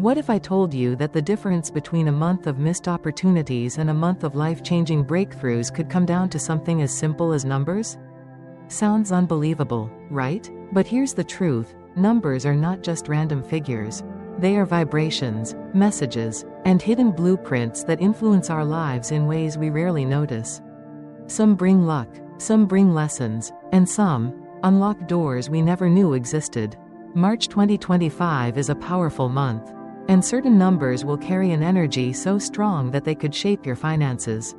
What if I told you that the difference between a month of missed opportunities and a month of life-changing breakthroughs could come down to something as simple as numbers? Sounds unbelievable, right? But here's the truth, numbers are not just random figures. They are vibrations, messages, and hidden blueprints that influence our lives in ways we rarely notice. Some bring luck, some bring lessons, and some unlock doors we never knew existed. March 2025 is a powerful month, and certain numbers will carry an energy so strong that they could shape your finances,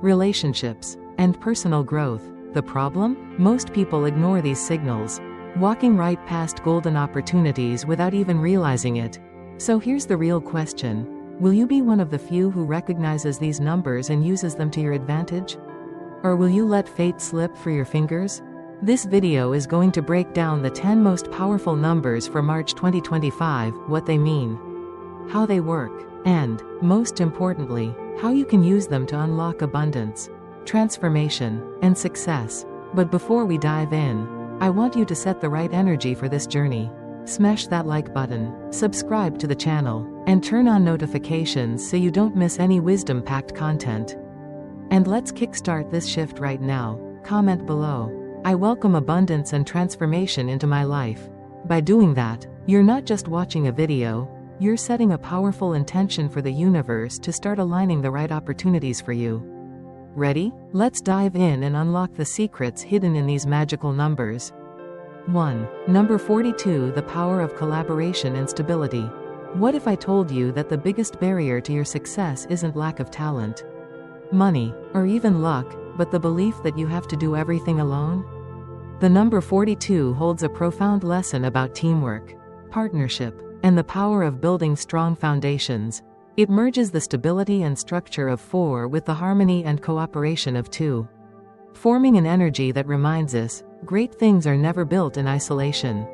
relationships, and personal growth. The problem? Most people ignore these signals, walking right past golden opportunities without even realizing it. So here's the real question. Will you be one of the few who recognizes these numbers and uses them to your advantage? Or will you let fate slip through your fingers? This video is going to break down the 10 most powerful numbers for March 2025, what they mean, how they work, and, most importantly, how you can use them to unlock abundance, transformation, and success. But before we dive in, I want you to set the right energy for this journey. Smash that like button, subscribe to the channel, and turn on notifications so you don't miss any wisdom-packed content. And let's kickstart this shift right now. Comment below. I welcome abundance and transformation into my life. By doing that, you're not just watching a video, you're setting a powerful intention for the universe to start aligning the right opportunities for you. Ready? Let's dive in and unlock the secrets hidden in these magical numbers. 1. Number 42. The power of collaboration and stability. What if I told you that the biggest barrier to your success isn't lack of talent, money, or even luck, but the belief that you have to do everything alone? The number 42 holds a profound lesson about teamwork, partnership, and the power of building strong foundations. It merges the stability and structure of 4 with the harmony and cooperation of 2, forming an energy that reminds us, great things are never built in isolation.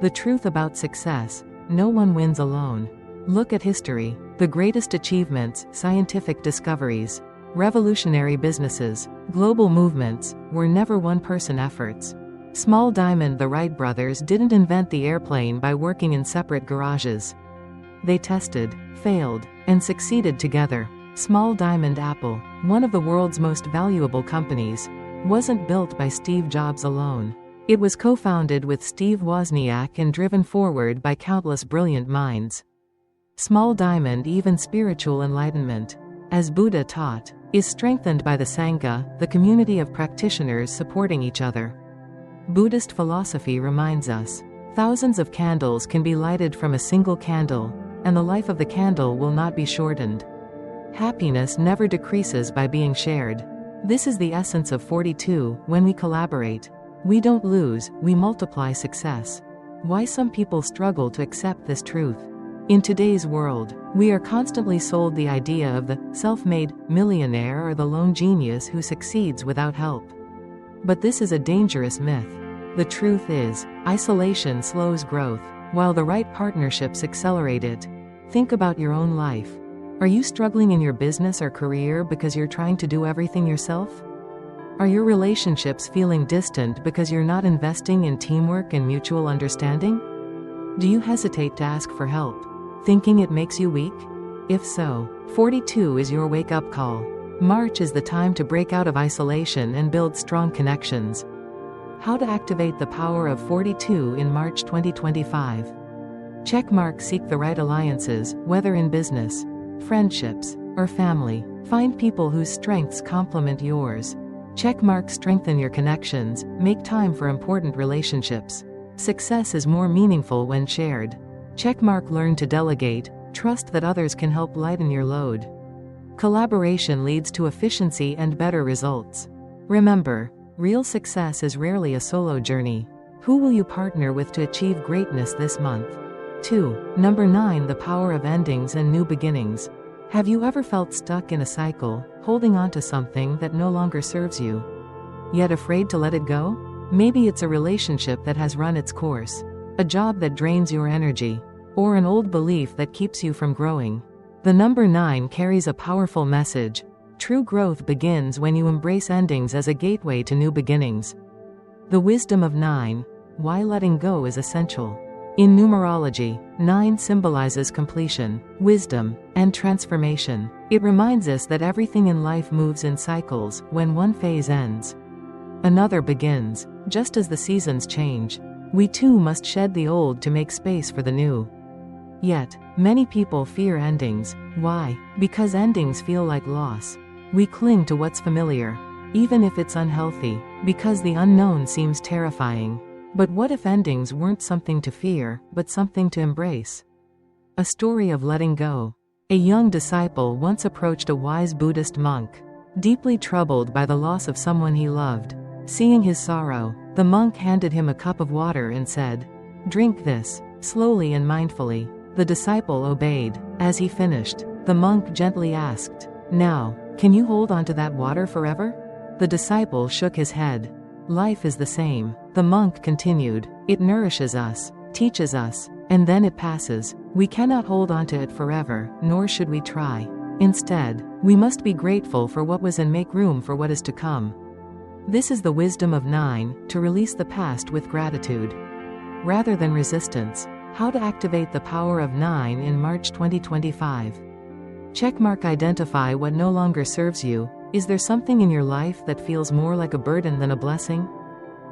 The truth about success: no one wins alone. Look at history. The greatest achievements, scientific discoveries, revolutionary businesses, global movements, were never one-person efforts. Small Diamond, the Wright brothers didn't invent the airplane by working in separate garages. They tested, failed, and succeeded together. Small Diamond Apple, one of the world's most valuable companies, wasn't built by Steve Jobs alone. It was co-founded with Steve Wozniak and driven forward by countless brilliant minds. Small Diamond, even spiritual enlightenment, as Buddha taught, is strengthened by the Sangha, the community of practitioners supporting each other. Buddhist philosophy reminds us, thousands of candles can be lighted from a single candle, and the life of the candle will not be shortened. Happiness never decreases by being shared. This is the essence of 42. When we collaborate, we don't lose, we multiply success. Why some people struggle to accept this truth? In today's world, we are constantly sold the idea of the self-made millionaire or the lone genius who succeeds without help. But this is a dangerous myth. The truth is, isolation slows growth, while the right partnerships accelerate it. Think about your own life. Are you struggling in your business or career because you're trying to do everything yourself? Are your relationships feeling distant because you're not investing in teamwork and mutual understanding? Do you hesitate to ask for help, thinking it makes you weak? If so, 42 is your wake-up call. March is the time to break out of isolation and build strong connections. How to activate the power of 42 in March 2025. Checkmark. Seek the right alliances, whether in business, friendships, or family. Find people whose strengths complement yours. Checkmark. Strengthen your connections, make time for important relationships. Success is more meaningful when shared. Checkmark. Learn to delegate, trust that others can help lighten your load. Collaboration leads to efficiency and better results. Remember, real success is rarely a solo journey. Who will you partner with to achieve greatness this month? 2. Number 9. The power of endings and new beginnings. Have you ever felt stuck in a cycle, holding on to something that no longer serves you, yet afraid to let it go? Maybe it's a relationship that has run its course, a job that drains your energy, or an old belief that keeps you from growing. The number 9 carries a powerful message. True growth begins when you embrace endings as a gateway to new beginnings. The wisdom of 9. Why letting go is essential. In numerology, 9 symbolizes completion, wisdom, and transformation. It reminds us that everything in life moves in cycles. When one phase ends, another begins. Just as the seasons change, we too must shed the old to make space for the new. Yet, many people fear endings. Why? Because endings feel like loss. We cling to what's familiar, even if it's unhealthy, because the unknown seems terrifying. But what if endings weren't something to fear, but something to embrace? A story of letting go. A young disciple once approached a wise Buddhist monk, deeply troubled by the loss of someone he loved. Seeing his sorrow, the monk handed him a cup of water and said, "Drink this, slowly and mindfully." The disciple obeyed. As he finished, the monk gently asked, "Now, can you hold on to that water forever?" The disciple shook his head. "Life is the same," the monk continued. "It nourishes us, teaches us, and then it passes. We cannot hold on to it forever, nor should we try. Instead, we must be grateful for what was and make room for what is to come." This is the wisdom of 9, to release the past with gratitude, rather than resistance. How to activate the power of 9 in March 2025. Checkmark. Identify what no longer serves you. Is there something in your life that feels more like a burden than a blessing?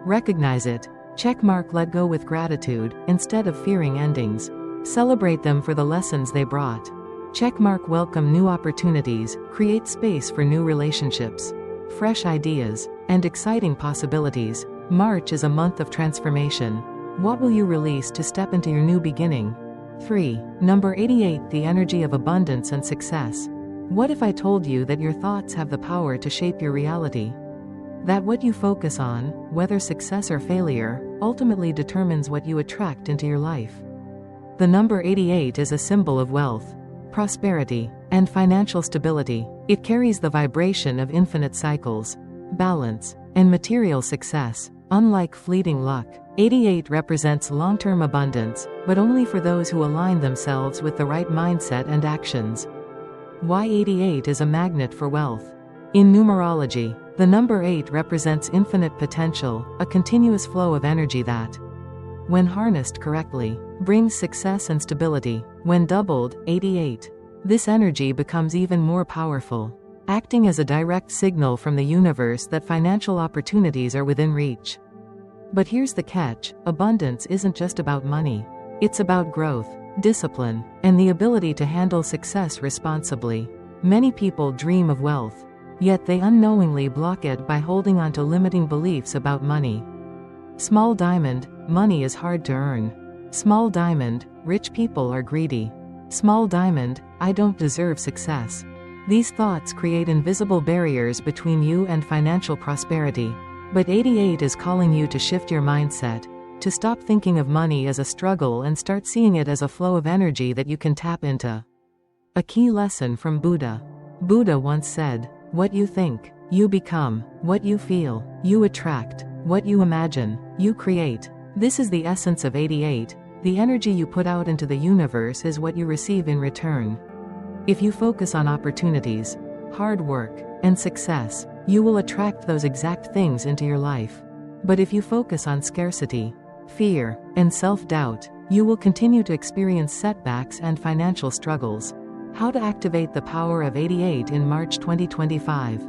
Recognize it. Checkmark. Let go with gratitude, instead of fearing endings. Celebrate them for the lessons they brought. Checkmark. Welcome new opportunities, create space for new relationships, fresh ideas, and exciting possibilities. March is a month of transformation. What will you release to step into your new beginning? 3. Number 88. The energy of abundance and success. What if I told you that your thoughts have the power to shape your reality? That what you focus on, whether success or failure, ultimately determines what you attract into your life. The number 88 is a symbol of wealth, prosperity, and financial stability. It carries the vibration of infinite cycles, balance, and material success. Unlike fleeting luck, 88 represents long-term abundance, but only for those who align themselves with the right mindset and actions. Why 88 is a magnet for wealth. In numerology, the number 8 represents infinite potential, a continuous flow of energy that, when harnessed correctly, brings success and stability. When doubled, 88, this energy becomes even more powerful, acting as a direct signal from the universe that financial opportunities are within reach. But here's the catch: abundance isn't just about money. It's about growth, discipline, and the ability to handle success responsibly. Many people dream of wealth, yet they unknowingly block it by holding on to limiting beliefs about money. Small diamond, money is hard to earn. Small diamond, rich people are greedy. Small diamond, I don't deserve success. These thoughts create invisible barriers between you and financial prosperity. But 88 is calling you to shift your mindset, to stop thinking of money as a struggle and start seeing it as a flow of energy that you can tap into. A key lesson from Buddha. Buddha once said, "What you think, you become. What you feel, you attract. What you imagine, you create." This is the essence of 88. The energy you put out into the universe is what you receive in return. If you focus on opportunities, hard work, and success, you will attract those exact things into your life. But if you focus on scarcity, fear, and self-doubt, you will continue to experience setbacks and financial struggles. How to activate the power of 88 in March 2025.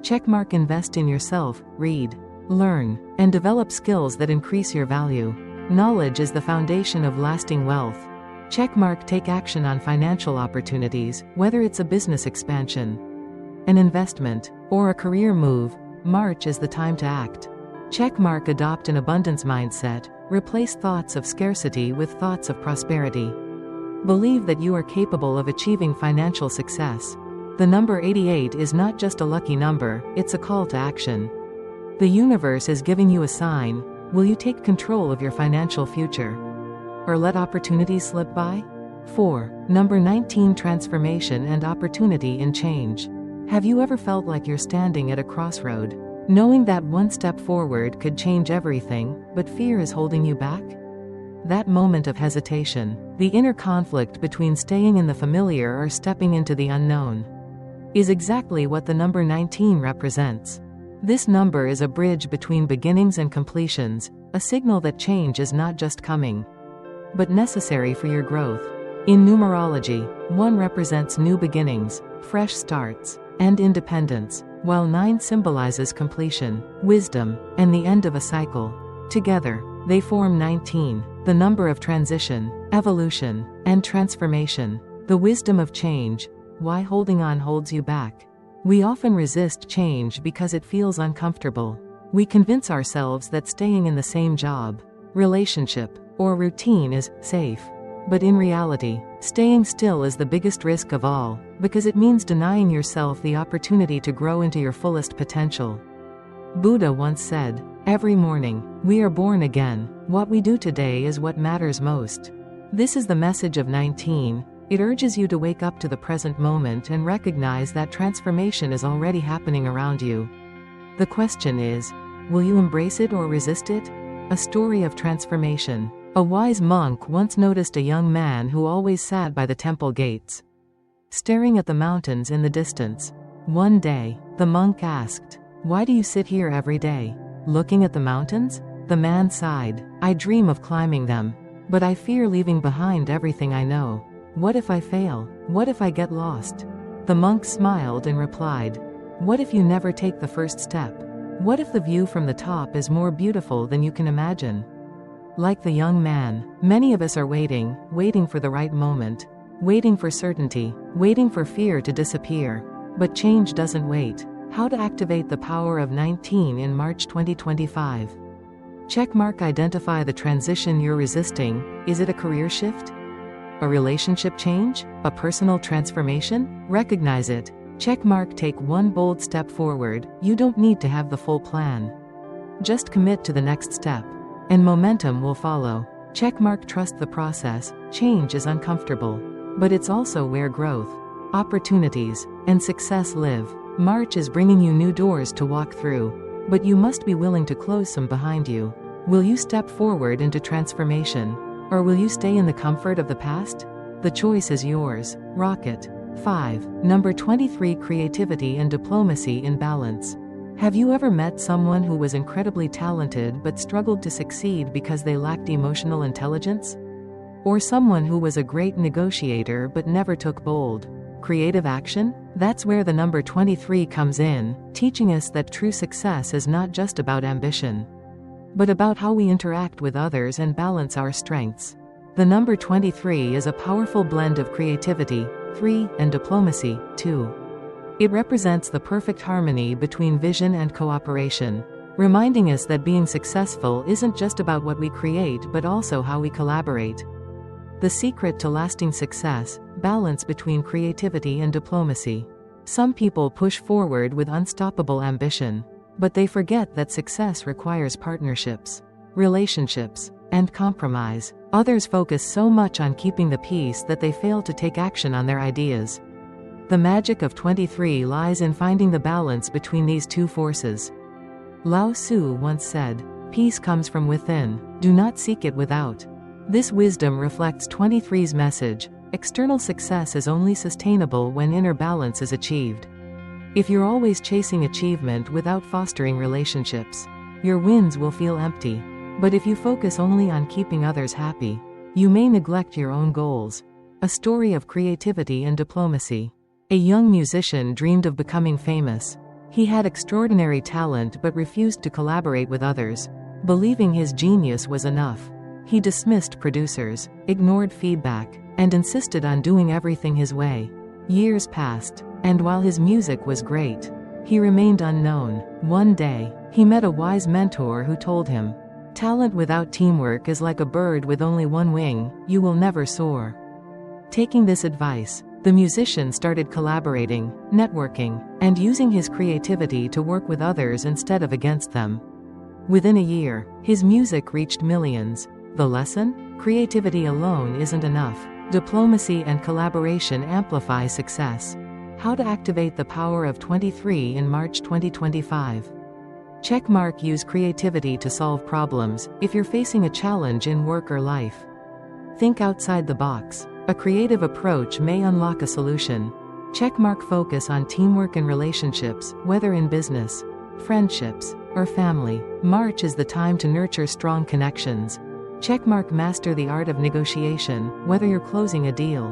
Checkmark. Invest in yourself, read, learn, and develop skills that increase your value. Knowledge is the foundation of lasting wealth. Checkmark. Take action on financial opportunities, whether it's a business expansion, an investment, or a career move. March is the time to act. Checkmark. Adopt an abundance mindset. Replace thoughts of scarcity with thoughts of prosperity. Believe that you are capable of achieving financial success. The number 88 is not just a lucky number, it's a call to action. The universe is giving you a sign. Will you take control of your financial future, or let opportunities slip by? 4. Number 19. Transformation and opportunity in change. Have you ever felt like you're standing at a crossroad, knowing that one step forward could change everything, but fear is holding you back? That moment of hesitation, the inner conflict between staying in the familiar or stepping into the unknown, is exactly what the number 19 represents. This number is a bridge between beginnings and completions, a signal that change is not just coming, but necessary for your growth. In numerology, 1 represents new beginnings, fresh starts, and independence, while 9 symbolizes completion, wisdom, and the end of a cycle. Together, they form 19, the number of transition, evolution, and transformation, the wisdom of change. Why holding on holds you back? We often resist change because it feels uncomfortable. We convince ourselves that staying in the same job, relationship, or routine is safe. But in reality, staying still is the biggest risk of all, because it means denying yourself the opportunity to grow into your fullest potential. Buddha once said, "Every morning, we are born again. What we do today is what matters most." This is the message of 19. It urges you to wake up to the present moment and recognize that transformation is already happening around you. The question is, will you embrace it or resist it? A story of transformation. A wise monk once noticed a young man who always sat by the temple gates, staring at the mountains in the distance. One day, the monk asked, "Why do you sit here every day, looking at the mountains?" The man sighed, "I dream of climbing them, but I fear leaving behind everything I know. What if I fail? What if I get lost?" The monk smiled and replied, "What if you never take the first step? What if the view from the top is more beautiful than you can imagine?" Like the young man, many of us are waiting for the right moment, waiting for certainty, waiting for fear to disappear. But change doesn't wait. How to activate the power of 19 in March 2025. Checkmark. Identify the transition you're resisting. Is it a career shift? A relationship change? A personal transformation? Recognize it. Checkmark. Take 1 bold step forward. You don't need to have the full plan. Just commit to the next step, and momentum will follow. Checkmark. Trust the process. Change is uncomfortable, but it's also where growth, opportunities, and success live. March is bringing you new doors to walk through, but you must be willing to close some behind you. Will you step forward into transformation, or will you stay in the comfort of the past? The choice is yours. Rocket. 5. Number 23. Creativity and diplomacy in balance. Have you ever met someone who was incredibly talented but struggled to succeed because they lacked emotional intelligence? Or someone who was a great negotiator but never took bold, creative action? That's where the number 23 comes in, teaching us that true success is not just about ambition, but about how we interact with others and balance our strengths. The number 23 is a powerful blend of creativity, 3, and diplomacy, 2. It represents the perfect harmony between vision and cooperation, reminding us that being successful isn't just about what we create but also how we collaborate. The secret to lasting success: balance between creativity and diplomacy. Some people push forward with unstoppable ambition, but they forget that success requires partnerships, relationships, and compromise. Others focus so much on keeping the peace that they fail to take action on their ideas. The magic of 23 lies in finding the balance between these two forces. Lao Tzu once said, "Peace comes from within, do not seek it without." This wisdom reflects 23's message: external success is only sustainable when inner balance is achieved. If you're always chasing achievement without fostering relationships, your wins will feel empty. But if you focus only on keeping others happy, you may neglect your own goals. A story of creativity and diplomacy. A young musician dreamed of becoming famous. He had extraordinary talent but refused to collaborate with others, believing his genius was enough. He dismissed producers, ignored feedback, and insisted on doing everything his way. Years passed, and while his music was great, he remained unknown. One day, he met a wise mentor who told him, "Talent without teamwork is like a bird with only one wing, you will never soar." Taking this advice, the musician started collaborating, networking, and using his creativity to work with others instead of against them. Within a year, his music reached millions. The lesson? Creativity alone isn't enough. Diplomacy and collaboration amplify success. How to activate the power of 23 in March 2025. Checkmark. Use creativity to solve problems. If you're facing a challenge in work or life, think outside the box. A creative approach may unlock a solution. Checkmark. Focus on teamwork and relationships, whether in business, friendships, or family. March is the time to nurture strong connections. Checkmark master the art of negotiation, whether you're closing a deal,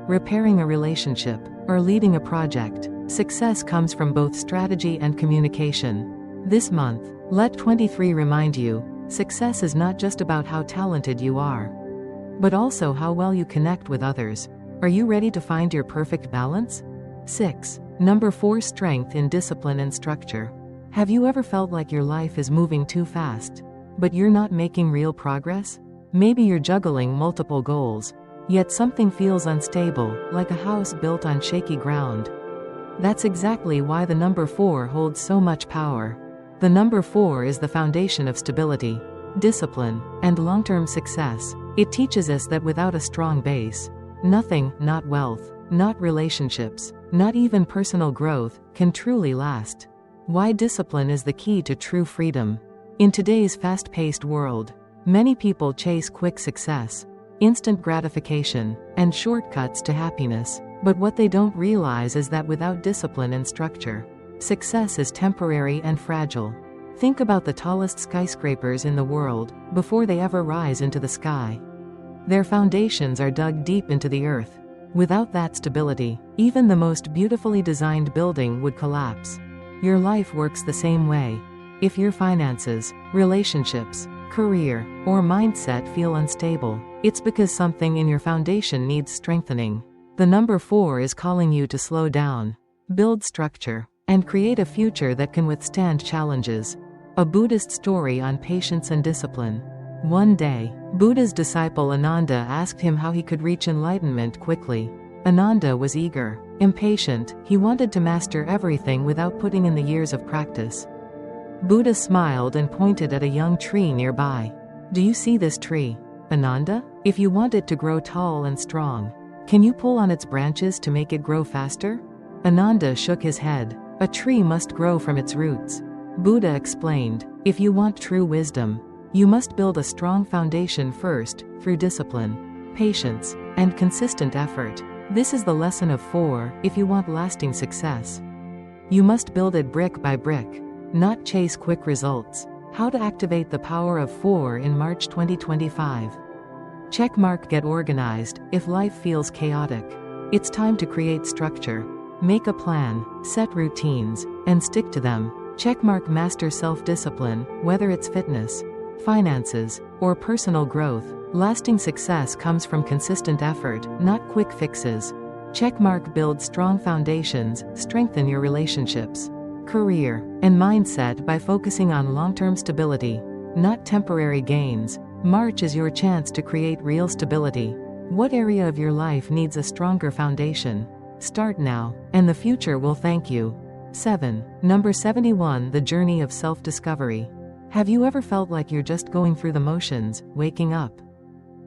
repairing a relationship, or leading a project. Success comes from both strategy and communication. This month, let 23 remind you, success is not just about how talented you are, but also how well you connect with others. Are you ready to find your perfect balance? 6. Number 4. Strength in discipline and structure. Have you ever felt like your life is moving too fast, but you're not making real progress? Maybe you're juggling multiple goals, yet something feels unstable, like a house built on shaky ground. That's exactly why the number 4 holds so much power. The number 4 is the foundation of stability, discipline, and long-term success. It teaches us that without a strong base, nothing, not wealth, not relationships, not even personal growth, can truly last. Why discipline is the key to true freedom. In today's fast-paced world, many people chase quick success, instant gratification, and shortcuts to happiness. But what they don't realize is that without discipline and structure, success is temporary and fragile. Think about the tallest skyscrapers in the world. Before they ever rise into the sky, their foundations are dug deep into the earth. Without that stability, even the most beautifully designed building would collapse. Your life works the same way. If your finances, relationships, career, or mindset feel unstable, it's because something in your foundation needs strengthening. The number 4 is calling you to slow down, build structure, and create a future that can withstand challenges. A Buddhist story on patience and discipline. One day, Buddha's disciple Ananda asked him how he could reach enlightenment quickly. Ananda was eager, impatient. He wanted to master everything without putting in the years of practice. Buddha smiled and pointed at a young tree nearby. Do you see this tree, Ananda? If you want it to grow tall and strong, can you pull on its branches to make it grow faster? Ananda shook his head. A tree must grow from its roots. Buddha explained, if you want true wisdom, you must build a strong foundation first, through discipline, patience, and consistent effort. This is the lesson of 4, if you want lasting success. You must build it brick by brick, not chase quick results. How to activate the power of 4 in March 2025. Checkmark. Get organized. If life feels chaotic, it's time to create structure. Make a plan, set routines, and stick to them. Checkmark. Master self-discipline, whether it's fitness, finances, or personal growth. Lasting success comes from consistent effort, not quick fixes. Checkmark. Build strong foundations, strengthen your relationships, career, and mindset by focusing on long-term stability, not temporary gains. March is your chance to create real stability. What area of your life needs a stronger foundation? Start now, and the future will thank you. 7. Number 71. The journey of self-discovery. Have you ever felt like you're just going through the motions, waking up,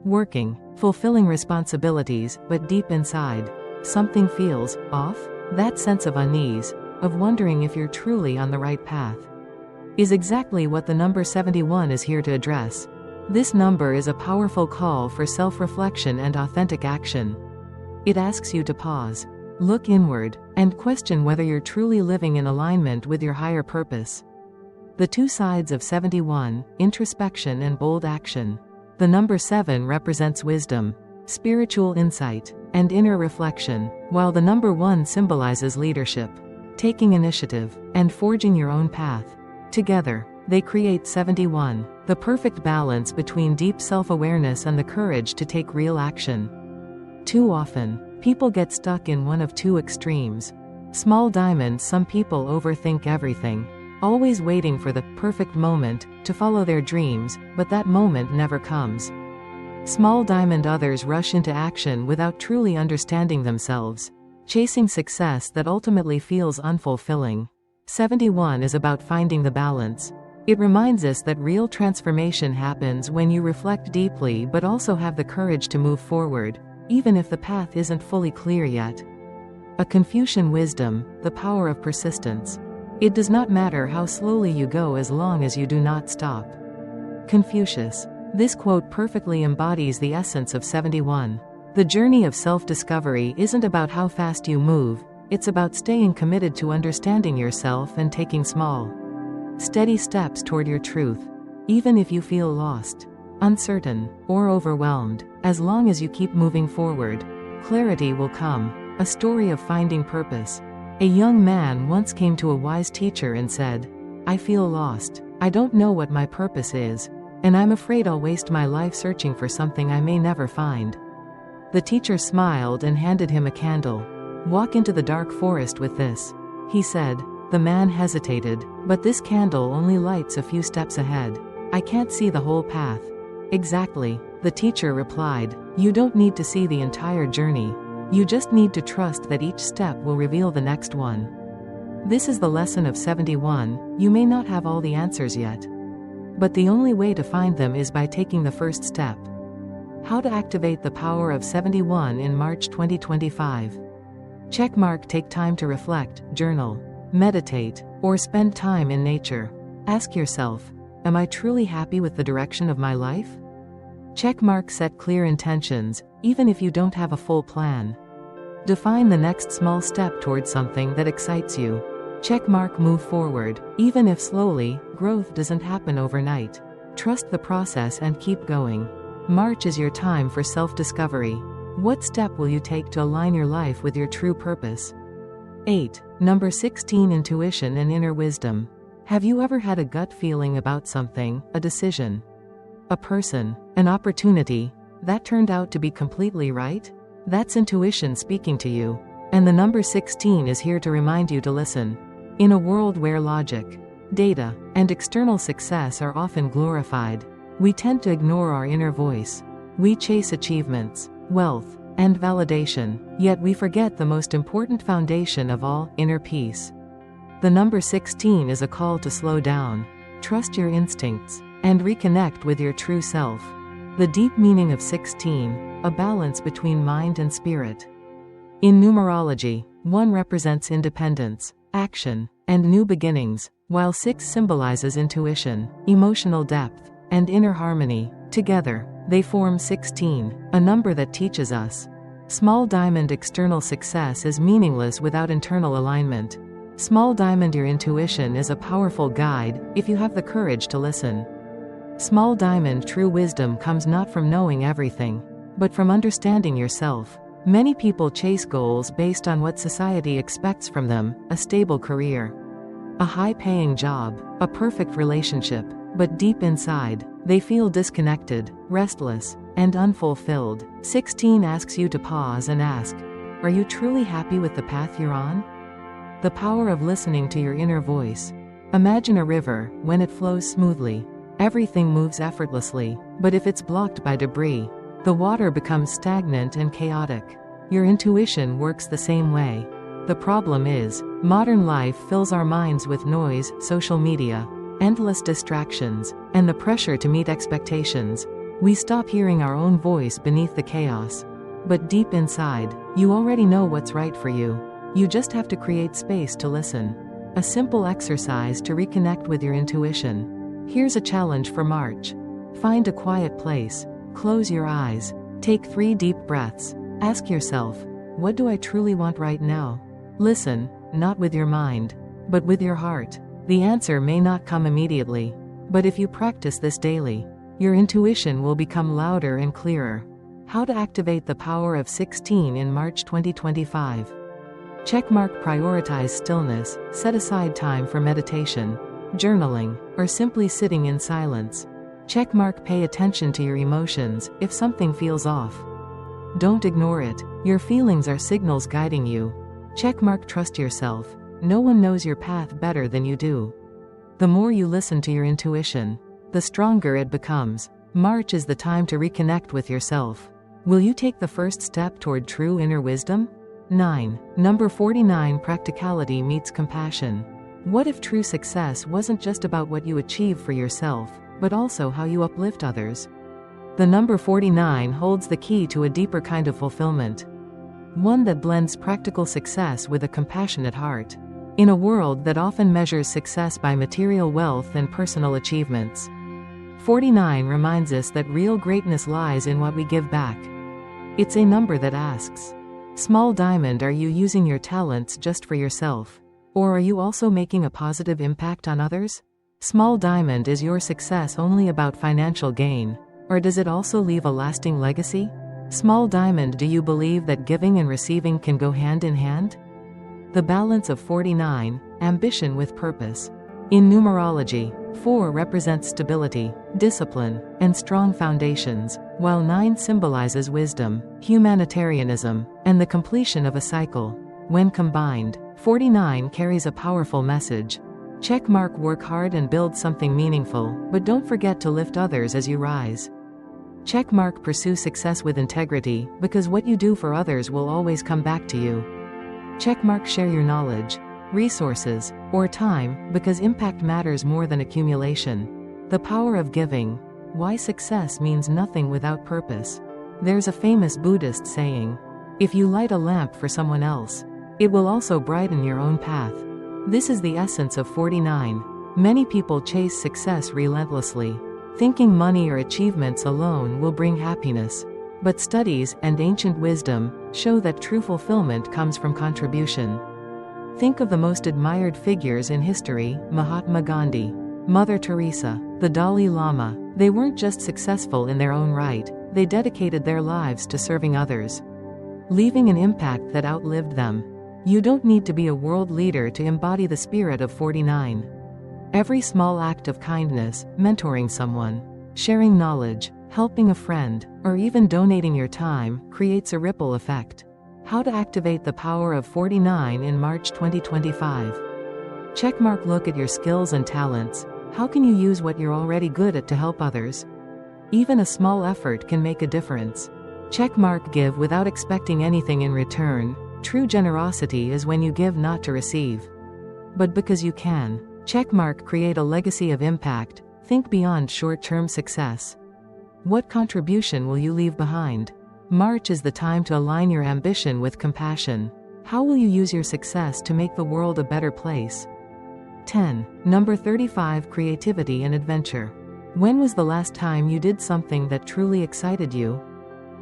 working, fulfilling responsibilities, but deep inside, something feels off? That sense of unease, of wondering if you're truly on the right path, is exactly what the number 71 is here to address. This number is a powerful call for self-reflection and authentic action. It asks you to pause, look inward, and question whether you're truly living in alignment with your higher purpose. The two sides of 71, introspection and bold action. The number 7 represents wisdom, spiritual insight, and inner reflection, while the number 1 symbolizes leadership, taking initiative, and forging your own path. Together, they create 71, the perfect balance between deep self-awareness and the courage to take real action. Too often, people get stuck in one of two extremes. Small diamond. Some people overthink everything, always waiting for the perfect moment to follow their dreams, but that moment never comes. Small diamond. Others rush into action without truly understanding themselves, chasing success that ultimately feels unfulfilling. 71 is about finding the balance. It reminds us that real transformation happens when you reflect deeply but also have the courage to move forward, even if the path isn't fully clear yet. A Confucian wisdom, the power of persistence. It does not matter how slowly you go as long as you do not stop. Confucius. This quote perfectly embodies the essence of 71. The journey of self-discovery isn't about how fast you move, it's about staying committed to understanding yourself and taking small, steady steps toward your truth, even if you feel lost. uncertain, or overwhelmed, as long as you keep moving forward, clarity will come. A story of finding purpose. A young man once came to a wise teacher and said, "I feel lost. I don't know what my purpose is, and I'm afraid I'll waste my life searching for something I may never find." The teacher smiled and handed him a candle. "Walk into the dark forest with this," he said. The man hesitated, "But this candle only lights a few steps ahead. I can't see the whole path." "Exactly," the teacher replied. "You don't need to see the entire journey. You just need to trust that each step will reveal the next one." This is the lesson of 71. You may not have all the answers yet, but the only way to find them is by taking the first step. How to activate the power of 71 in March 2025. Checkmark. Take time to reflect, journal, meditate, or spend time in nature. Ask yourself, am I truly happy with the direction of my life? Checkmark. Set clear intentions, even if you don't have a full plan. Define the next small step towards something that excites you. Checkmark. Move forward, even if slowly. Growth doesn't happen overnight. Trust the process and keep going. March is your time for self-discovery. What step will you take to align your life with your true purpose? 8. Number 16. Intuition and inner wisdom. Have you ever had a gut feeling about something, a decision, a person, an opportunity, that turned out to be completely right? That's intuition speaking to you. And the number 16 is here to remind you to listen. In a world where logic, data, and external success are often glorified, we tend to ignore our inner voice. We chase achievements, wealth, and validation, yet we forget the most important foundation of all, inner peace. The number 16 is a call to slow down, trust your instincts, and reconnect with your true self. The deep meaning of 16, a balance between mind and spirit. In numerology, 1 represents independence, action, and new beginnings, while 6 symbolizes intuition, emotional depth, and inner harmony. Together, they form 16, a number that teaches us. Small diamond. External success is meaningless without internal alignment. Small diamond. Your intuition is a powerful guide, if you have the courage to listen. Small diamond. True wisdom comes not from knowing everything, but from understanding yourself. Many people chase goals based on what society expects from them, a stable career, a high-paying job, a perfect relationship, but deep inside, they feel disconnected, restless, and unfulfilled. 16 asks you to pause and ask, are you truly happy with the path you're on? The power of listening to your inner voice. Imagine a river. When it flows smoothly, everything moves effortlessly, but if it's blocked by debris, the water becomes stagnant and chaotic. Your intuition works the same way. The problem is, modern life fills our minds with noise, social media, endless distractions, and the pressure to meet expectations. We stop hearing our own voice beneath the chaos. But deep inside, you already know what's right for you. You just have to create space to listen. A simple exercise to reconnect with your intuition. Here's a challenge for March. Find a quiet place. Close your eyes. Take 3 deep breaths. Ask yourself, what do I truly want right now? Listen, not with your mind, but with your heart. The answer may not come immediately, but if you practice this daily, your intuition will become louder and clearer. How to activate the power of 16 in March 2025. Checkmark. Prioritize stillness. Set aside time for meditation, journaling, or simply sitting in silence. Checkmark. Pay attention to your emotions. If something feels off, don't ignore it. Your feelings are signals guiding you. Checkmark. Trust yourself. No one knows your path better than you do. The more you listen to your intuition, the stronger it becomes. March is the time to reconnect with yourself. Will you take the first step toward true inner wisdom? 9. Number 49. Practicality meets compassion. What if true success wasn't just about what you achieve for yourself, but also how you uplift others? The number 49 holds the key to a deeper kind of fulfillment. One that blends practical success with a compassionate heart. In a world that often measures success by material wealth and personal achievements, 49 reminds us that real greatness lies in what we give back. It's a number that asks, small diamond, are you using your talents just for yourself? Or are you also making a positive impact on others? Small diamond, is your success only about financial gain? Or does it also leave a lasting legacy? Small diamond, do you believe that giving and receiving can go hand in hand? The balance of 49, ambition with purpose. In numerology, 4 represents stability, discipline, and strong foundations, while 9 symbolizes wisdom, humanitarianism, and the completion of a cycle. When combined, 49 carries a powerful message. Checkmark: work hard and build something meaningful, but don't forget to lift others as you rise. Checkmark: pursue success with integrity, because what you do for others will always come back to you. Checkmark: share your knowledge, resources, or time, because impact matters more than accumulation. The power of giving. Why success means nothing without purpose. There's a famous Buddhist saying, if you light a lamp for someone else, it will also brighten your own path. This is the essence of 49. Many people chase success relentlessly, thinking money or achievements alone will bring happiness. But studies and ancient wisdom show that true fulfillment comes from contribution. Think of the most admired figures in history: Mahatma Gandhi, Mother Teresa, the Dalai Lama. They weren't just successful in their own right, they dedicated their lives to serving others, leaving an impact that outlived them. You don't need to be a world leader to embody the spirit of 49. Every small act of kindness, mentoring someone, sharing knowledge, helping a friend, or even donating your time, creates a ripple effect. How to activate the power of 49 in March 2025. Checkmark: look at your skills and talents. How can you use what you're already good at to help others? Even a small effort can make a difference. Checkmark: give without expecting anything in return. True generosity is when you give not to receive, but because you can. Checkmark: create a legacy of impact. Think beyond short-term success. What contribution will you leave behind? March is the time to align your ambition with compassion. How will you use your success to make the world a better place? 10. Number 35. Creativity and adventure. When was the last time you did something that truly excited you?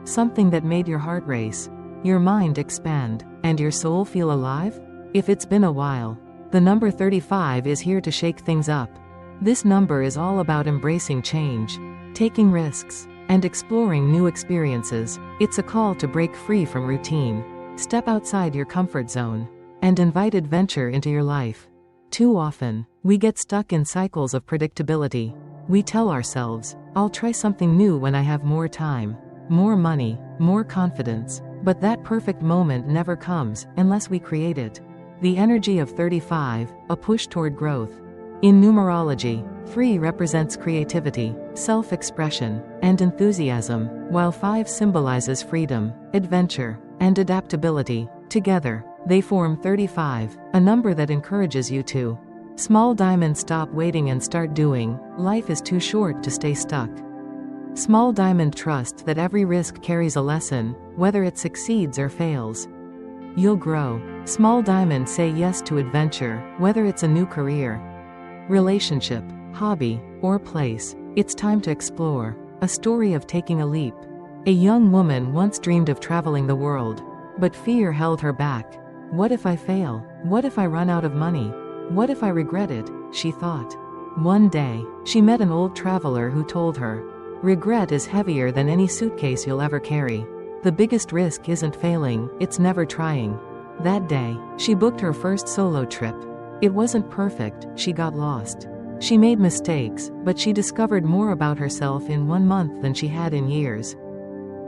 Something that made your heart race, your mind expand, and your soul feel alive? If it's been a while, the number 35 is here to shake things up. This number is all about embracing change, taking risks, and exploring new experiences. It's a call to break free from routine, step outside your comfort zone, and invite adventure into your life. Too often, we get stuck in cycles of predictability. We tell ourselves, I'll try something new when I have more time, more money, more confidence. But that perfect moment never comes unless we create it. The energy of 35, a push toward growth. In numerology, 3 represents creativity, self-expression, and enthusiasm, while 5 symbolizes freedom, adventure, and adaptability. Together, they form 35, a number that encourages you to small diamond: stop waiting and start doing. Life is too short to stay stuck. Small diamond: trust that every risk carries a lesson, whether it succeeds or fails. You'll grow. Small diamond: say yes to adventure, whether it's a new career, relationship, hobby, or place. It's time to explore. A story of taking a leap. A young woman once dreamed of traveling the world, but fear held her back. What if I fail? What if I run out of money? What if I regret it? She thought. One day, she met an old traveler who told her, regret is heavier than any suitcase you'll ever carry. The biggest risk isn't failing, it's never trying. That day, she booked her first solo trip. It wasn't perfect, she got lost. She made mistakes, but she discovered more about herself in 1 month than she had in years.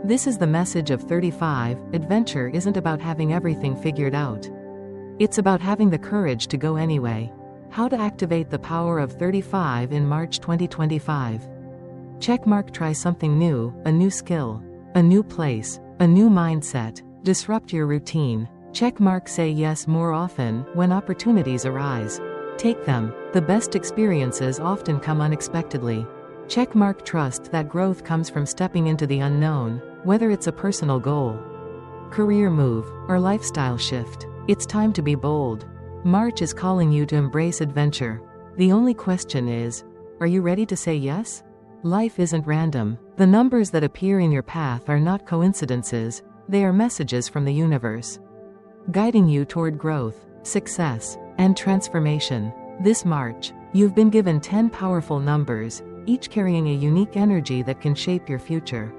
This is the message of 35. Adventure isn't about having everything figured out. It's about having the courage to go anyway. How to activate the power of 35 in March 2025. Checkmark: try something new, a new skill, a new place, a new mindset. Disrupt your routine. Checkmark: say yes more often when opportunities arise. Take them. The best experiences often come unexpectedly. Checkmark: trust that growth comes from stepping into the unknown, whether it's a personal goal, career move, or lifestyle shift. It's time to be bold. March is calling you to embrace adventure. The only question is, are you ready to say yes? Life isn't random. The numbers that appear in your path are not coincidences, they are messages from the universe, guiding you toward growth, success, and transformation. This March, you've been given 10 powerful numbers. each carrying a unique energy that can shape your future.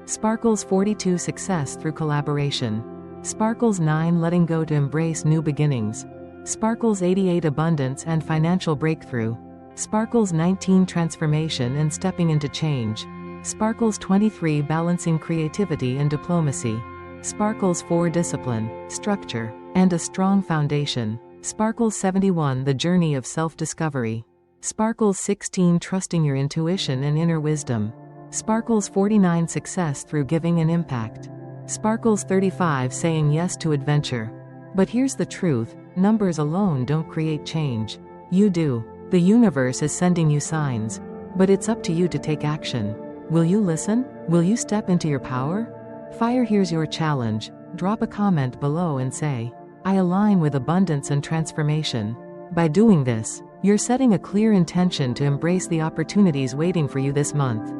Sparkles 42 Success through collaboration. Sparkles 9 Letting go to embrace new beginnings. Sparkles 88 Abundance and financial breakthrough. Sparkles 19 Transformation and stepping into change. Sparkles 23 Balancing creativity and diplomacy. Sparkles 4 Discipline, structure, and a strong foundation. Sparkles 71 The journey of self-discovery. Sparkles 16 Trusting your intuition and inner wisdom. Sparkles 49 Success through giving and impact. Sparkles 35 Saying yes to adventure. But here's the truth, numbers alone don't create change. You do. The universe is sending you signs. But it's up to you to take action. Will you listen? Will you step into your power? Fire, here's your challenge. Drop a comment below and say, I align with abundance and transformation. By doing this, you're setting a clear intention to embrace the opportunities waiting for you this month.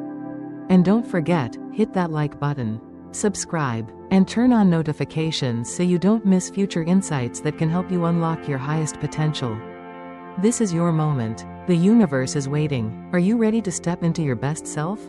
And don't forget, hit that like button, subscribe, and turn on notifications so you don't miss future insights that can help you unlock your highest potential. This is your moment. The universe is waiting. Are you ready to step into your best self?